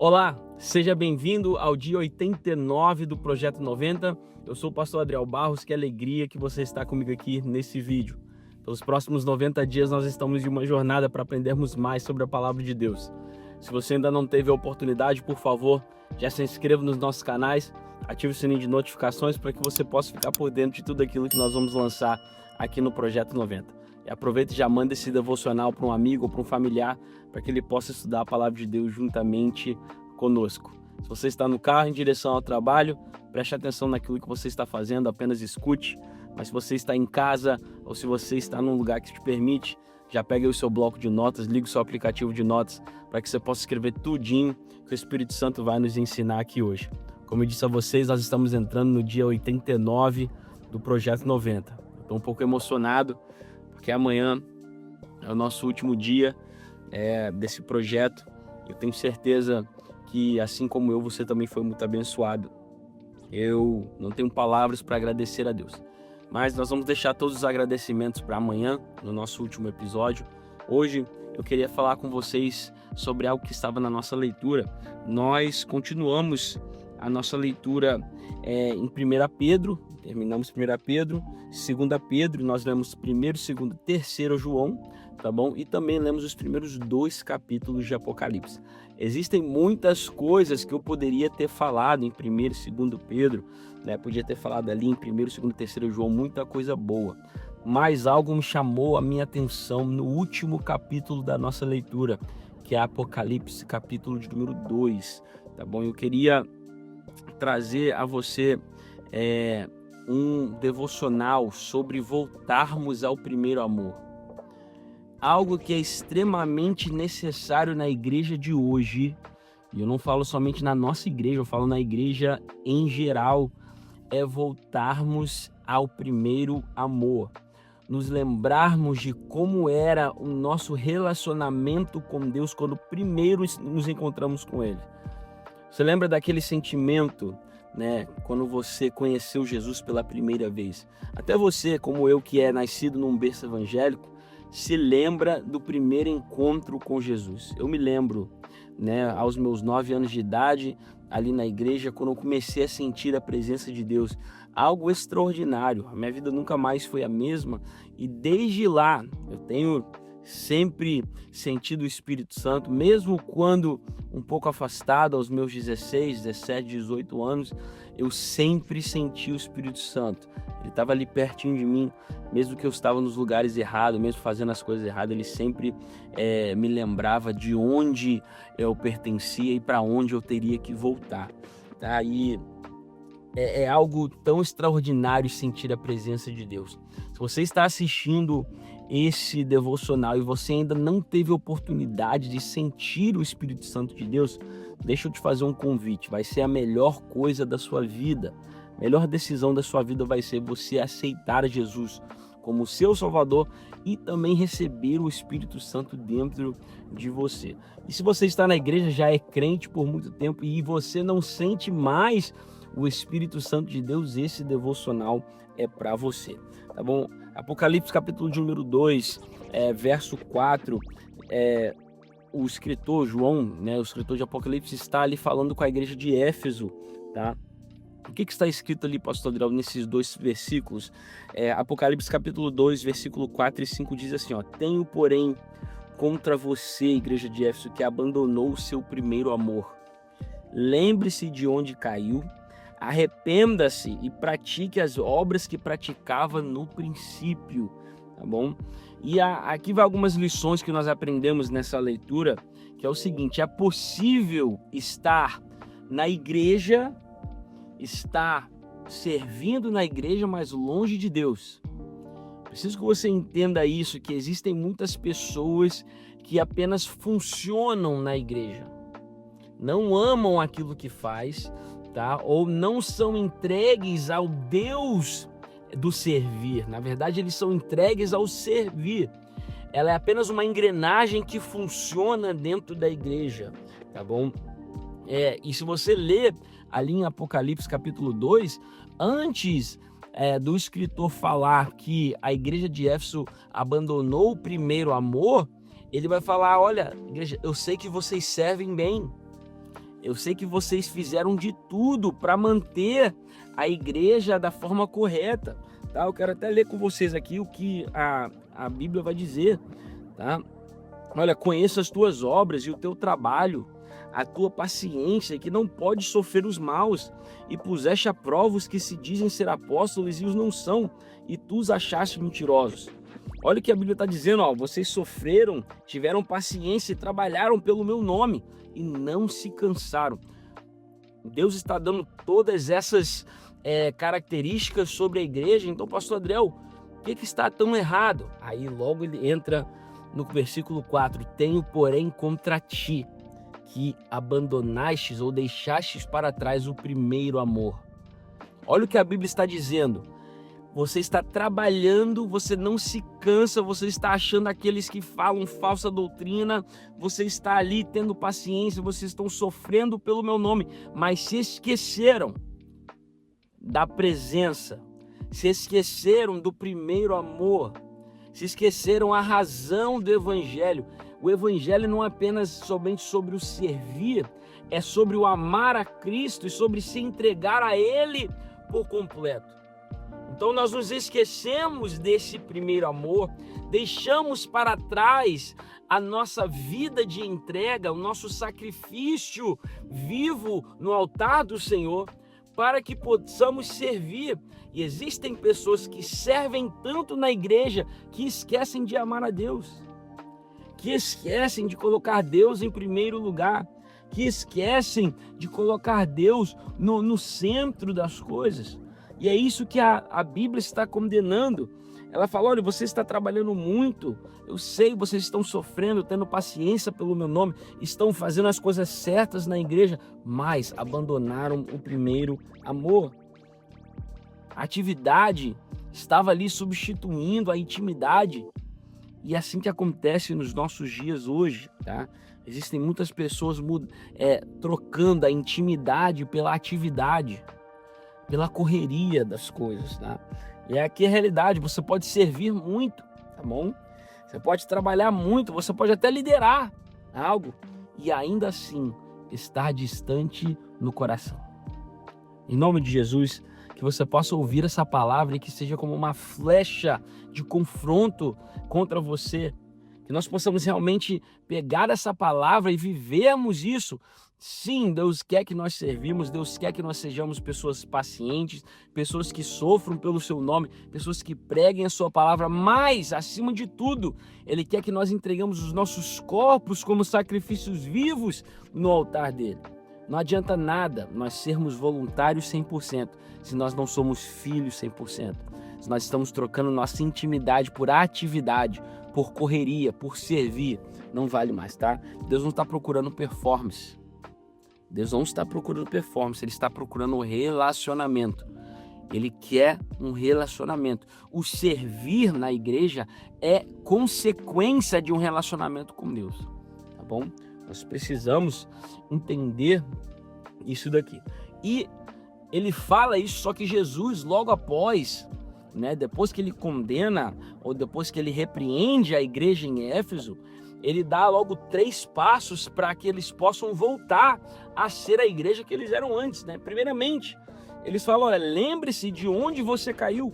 Olá, seja bem-vindo ao dia 89 do Projeto 90. Eu sou o pastor Adriel Barros, que alegria que você está comigo aqui nesse vídeo. Pelos próximos 90 dias nós estamos em uma jornada para aprendermos mais sobre a palavra de Deus. Se você ainda não teve a oportunidade, por favor, já se inscreva nos nossos canais, ative o sininho de notificações para que você possa ficar por dentro de tudo aquilo que nós vamos lançar aqui no Projeto 90. E aproveita e já manda esse devocional para um amigo ou para um familiar, para que ele possa estudar a palavra de Deus juntamente conosco. Se você está no carro em direção ao trabalho, preste atenção naquilo que você está fazendo, apenas escute. Mas se você está em casa ou se você está num lugar que te permite, já pega o seu bloco de notas, liga o seu aplicativo de notas para que você possa escrever tudinho que o Espírito Santo vai nos ensinar aqui hoje. Como eu disse a vocês, nós estamos entrando no dia 89 do Projeto 90. Estou um pouco emocionado porque amanhã é o nosso último dia desse projeto. Eu tenho certeza que, assim como eu, você também foi muito abençoado. Eu não tenho palavras para agradecer a Deus, mas nós vamos deixar todos os agradecimentos para amanhã, no nosso último episódio. Hoje eu queria falar com vocês sobre algo que estava na nossa leitura. Nós continuamos a nossa leitura em 1 Pedro, terminamos 1 Pedro, 2 Pedro, nós lemos 1º, 2º, 3º João, tá bom? E também lemos os primeiros 2 capítulos de Apocalipse. Existem muitas coisas que eu poderia ter falado em 1º e 2º Pedro, né? Podia ter falado ali em 1º, 2º, 3º João, muita coisa boa. Mas algo me chamou a minha atenção no último capítulo da nossa leitura, que é Apocalipse, capítulo de número 2, tá bom? Eu queria trazer a você um devocional sobre voltarmos ao primeiro amor. Algo que é extremamente necessário na igreja de hoje, e eu não falo somente na nossa igreja, eu falo na igreja em geral, é voltarmos ao primeiro amor. Nos lembrarmos de como era o nosso relacionamento com Deus quando primeiro nos encontramos com Ele. Você lembra daquele sentimento, né, quando você conheceu Jesus pela primeira vez? Até você, como eu, que é nascido num berço evangélico, se lembra do primeiro encontro com Jesus. Eu me lembro, né, aos meus 9 anos de idade, ali na igreja, quando eu comecei a sentir a presença de Deus, algo extraordinário. A minha vida nunca mais foi a mesma e desde lá eu tenho sempre sentido o Espírito Santo, mesmo quando um pouco afastado, aos meus 16, 17, 18 anos, eu sempre senti o Espírito Santo. Ele estava ali pertinho de mim, mesmo que eu estava nos lugares errados, mesmo fazendo as coisas erradas, ele sempre me lembrava de onde eu pertencia e para onde eu teria que voltar. Tá? E é algo tão extraordinário sentir a presença de Deus. Se você está assistindo esse devocional e você ainda não teve oportunidade de sentir o Espírito Santo de Deus, deixa eu te fazer um convite. Vai ser a melhor coisa da sua vida. A melhor decisão da sua vida vai ser você aceitar Jesus como seu Salvador e também receber o Espírito Santo dentro de você. E se você está na igreja, já é crente por muito tempo e você não sente mais o Espírito Santo de Deus, esse devocional é para você, tá bom? Apocalipse capítulo de número 2, verso 4, o escritor João, né, o escritor de Apocalipse, está ali falando com a igreja de Éfeso, tá? O que está escrito ali, pastor Adriel, nesses 2 versículos? Apocalipse capítulo 2, versículo 4 e 5 diz assim, ó: tenho, porém, contra você, igreja de Éfeso, que abandonou o seu primeiro amor. Lembre-se de onde caiu, arrependa-se e pratique as obras que praticava no princípio, tá bom? E aqui vai algumas lições que nós aprendemos nessa leitura, que é o seguinte: é possível estar na igreja, estar servindo na igreja, mas longe de Deus. Preciso que você entenda isso, que existem muitas pessoas que apenas funcionam na igreja, não amam aquilo que faz, tá? Ou não são entregues ao Deus do servir. Na verdade, eles são entregues ao servir. Ela é apenas uma engrenagem que funciona dentro da igreja, tá bom? E se você ler ali em Apocalipse capítulo 2, antes do escritor falar que a igreja de Éfeso abandonou o primeiro amor, ele vai falar: olha, igreja, eu sei que vocês servem bem, Eu sei que vocês fizeram de tudo para manter a igreja da forma correta, tá? Eu quero até ler com vocês aqui o que a Bíblia vai dizer, tá? Olha, conheço as tuas obras e o teu trabalho, a tua paciência, que não pode sofrer os maus, e puseste a prova os que se dizem ser apóstolos e os não são, e tu os achaste mentirosos. Olha o que a Bíblia está dizendo, ó, vocês sofreram, tiveram paciência e trabalharam pelo meu nome e não se cansaram. Deus está dando todas essas características sobre a igreja. Então, pastor Adriel, o que está tão errado? Aí logo ele entra no versículo 4, tenho porém contra ti, que abandonastes ou deixastes para trás o primeiro amor. Olha o que a Bíblia está dizendo. Você está trabalhando, você não se cansa, você está achando aqueles que falam falsa doutrina, você está ali tendo paciência, vocês estão sofrendo pelo meu nome, mas se esqueceram da presença, se esqueceram do primeiro amor, se esqueceram a razão do evangelho. O evangelho não é apenas somente sobre o servir, é sobre o amar a Cristo e sobre se entregar a Ele por completo. Então nós nos esquecemos desse primeiro amor, deixamos para trás a nossa vida de entrega, o nosso sacrifício vivo no altar do Senhor, para que possamos servir. E existem pessoas que servem tanto na igreja que esquecem de amar a Deus, que esquecem de colocar Deus em primeiro lugar, que esquecem de colocar Deus no centro das coisas. E é isso que a Bíblia está condenando. Ela fala, olha, você está trabalhando muito, eu sei, vocês estão sofrendo, tendo paciência pelo meu nome, estão fazendo as coisas certas na igreja, mas abandonaram o primeiro amor. A atividade estava ali substituindo a intimidade. E é assim que acontece nos nossos dias hoje, tá? Existem muitas pessoas trocando a intimidade pela atividade, pela correria das coisas, tá? E aqui é a realidade, você pode servir muito, tá bom? Você pode trabalhar muito, você pode até liderar algo e ainda assim estar distante no coração. Em nome de Jesus, que você possa ouvir essa palavra e que seja como uma flecha de confronto contra você, que nós possamos realmente pegar essa palavra e vivermos isso. Sim, Deus quer que nós servimos, Deus quer que nós sejamos pessoas pacientes, pessoas que sofram pelo seu nome, pessoas que preguem a sua palavra, mas, acima de tudo, Ele quer que nós entregamos os nossos corpos como sacrifícios vivos no altar dele. Não adianta nada nós sermos voluntários 100%, se nós não somos filhos 100%. Se nós estamos trocando nossa intimidade por atividade, por correria, por servir, não vale mais, tá? Deus não está procurando performance. Deus não está procurando performance, Ele está procurando um relacionamento. Ele quer um relacionamento. O servir na igreja é consequência de um relacionamento com Deus, tá bom? Nós precisamos entender isso daqui. E ele fala isso, só que Jesus, logo após, depois que ele condena, ou depois que ele repreende a igreja em Éfeso, ele dá logo 3 passos para que eles possam voltar a ser a igreja que eles eram antes, Primeiramente, eles falam, olha, lembre-se de onde você caiu.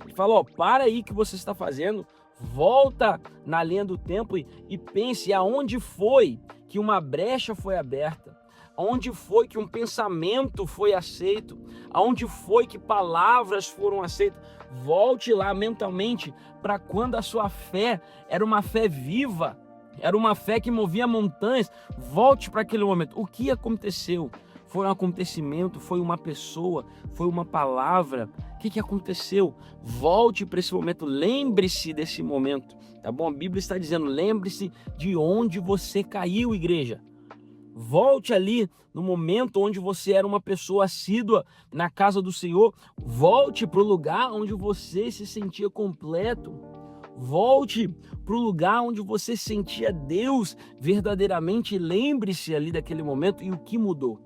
Ele fala, para aí que você está fazendo, volta na linha do tempo e pense aonde foi que uma brecha foi aberta, aonde foi que um pensamento foi aceito, aonde foi que palavras foram aceitas. Volte lá mentalmente para quando a sua fé era uma fé viva, era uma fé que movia montanhas. Volte para aquele momento. O que aconteceu? Foi um acontecimento, foi uma pessoa, foi uma palavra. O que aconteceu? Volte para esse momento, lembre-se desse momento, tá bom? A Bíblia está dizendo, lembre-se de onde você caiu, igreja. Volte ali no momento onde você era uma pessoa assídua na casa do Senhor. Volte para o lugar onde você se sentia completo. Volte para o lugar onde você sentia Deus verdadeiramente. Lembre-se ali daquele momento e o que mudou.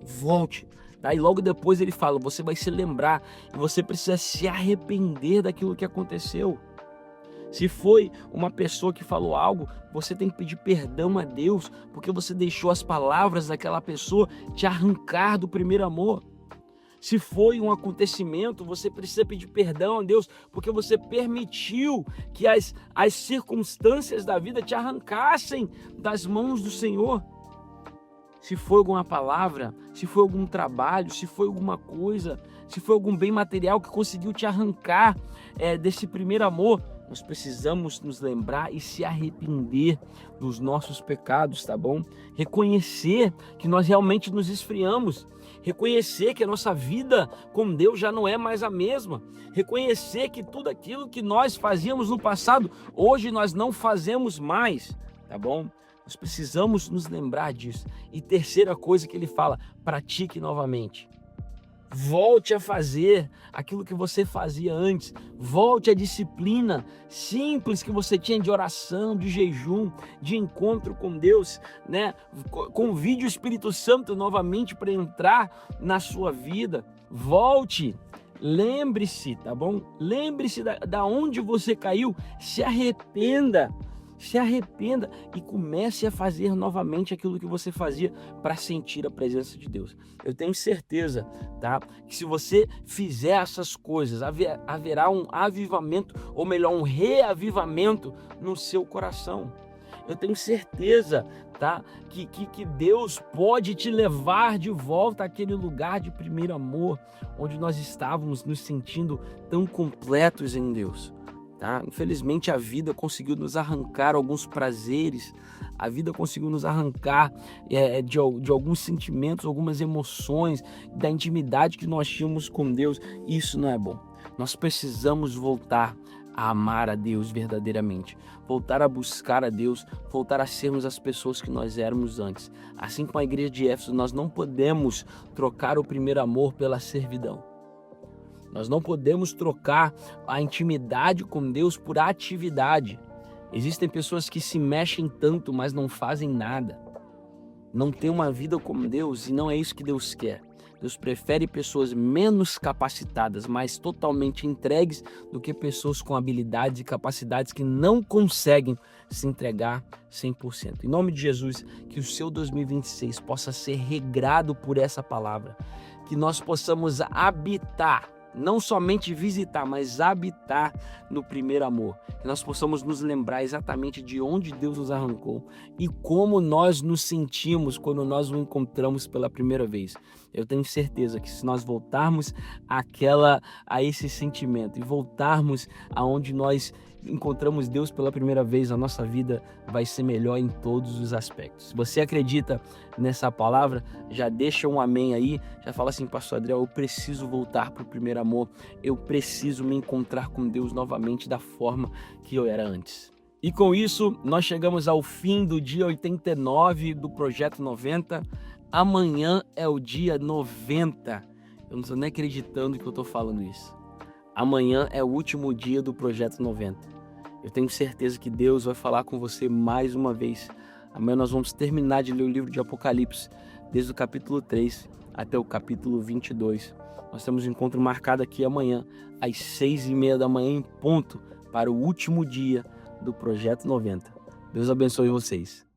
Volte. Aí logo depois ele fala, você vai se lembrar e você precisa se arrepender daquilo que aconteceu. Se foi uma pessoa que falou algo, você tem que pedir perdão a Deus, porque você deixou as palavras daquela pessoa te arrancar do primeiro amor. Se foi um acontecimento, você precisa pedir perdão a Deus, porque você permitiu que as circunstâncias da vida te arrancassem das mãos do Senhor. Se foi alguma palavra, se foi algum trabalho, se foi alguma coisa, se foi algum bem material que conseguiu te arrancar desse primeiro amor, nós precisamos nos lembrar e se arrepender dos nossos pecados, tá bom? Reconhecer que nós realmente nos esfriamos, reconhecer que a nossa vida com Deus já não é mais a mesma, reconhecer que tudo aquilo que nós fazíamos no passado, hoje nós não fazemos mais, tá bom? Nós precisamos nos lembrar disso. E terceira coisa que ele fala, pratique novamente. Volte a fazer aquilo que você fazia antes. Volte à disciplina simples que você tinha de oração, de jejum, de encontro com Deus, né? Convide o Espírito Santo novamente para entrar na sua vida. Volte. Lembre-se, tá bom? Lembre-se da onde você caiu. Se arrependa. Se arrependa e comece a fazer novamente aquilo que você fazia para sentir a presença de Deus. Eu tenho certeza, tá? Que se você fizer essas coisas, haverá um avivamento, ou melhor, um reavivamento no seu coração. Eu tenho certeza, tá? Que Deus pode te levar de volta àquele lugar de primeiro amor, onde nós estávamos nos sentindo tão completos em Deus. Tá? Infelizmente a vida conseguiu nos arrancar alguns prazeres, a vida conseguiu nos arrancar de alguns sentimentos, algumas emoções, da intimidade que nós tínhamos com Deus. Isso não é bom. Nós precisamos voltar a amar a Deus verdadeiramente, voltar a buscar a Deus, voltar a sermos as pessoas que nós éramos antes. Assim como a igreja de Éfeso, nós não podemos trocar o primeiro amor pela servidão. Nós não podemos trocar a intimidade com Deus por atividade. Existem pessoas que se mexem tanto, mas não fazem nada. Não têm uma vida com Deus e não é isso que Deus quer. Deus prefere pessoas menos capacitadas, mas totalmente entregues, do que pessoas com habilidades e capacidades que não conseguem se entregar 100%. Em nome de Jesus, que o seu 2026 possa ser regrado por essa palavra. Que nós possamos habitar, não somente visitar, mas habitar no primeiro amor. Que nós possamos nos lembrar exatamente de onde Deus nos arrancou e como nós nos sentimos quando nós o encontramos pela primeira vez. Eu tenho certeza que se nós voltarmos a esse sentimento e voltarmos aonde nós encontramos Deus pela primeira vez, a nossa vida vai ser melhor em todos os aspectos. Se você acredita nessa palavra, já deixa um amém aí, já fala assim: pastor Adriel, eu preciso voltar para o primeiro amor, eu preciso me encontrar com Deus novamente da forma que eu era antes. E com isso, nós chegamos ao fim do dia 89 do Projeto 90. Amanhã é o dia 90. Eu não estou nem acreditando que eu estou falando isso. Amanhã é o último dia do Projeto 90. Eu tenho certeza que Deus vai falar com você mais uma vez. Amanhã nós vamos terminar de ler o livro de Apocalipse, desde o capítulo 3 até o capítulo 22. Nós temos um encontro marcado aqui amanhã, às 6h30 da manhã em ponto, para o último dia do Projeto 90. Deus abençoe vocês.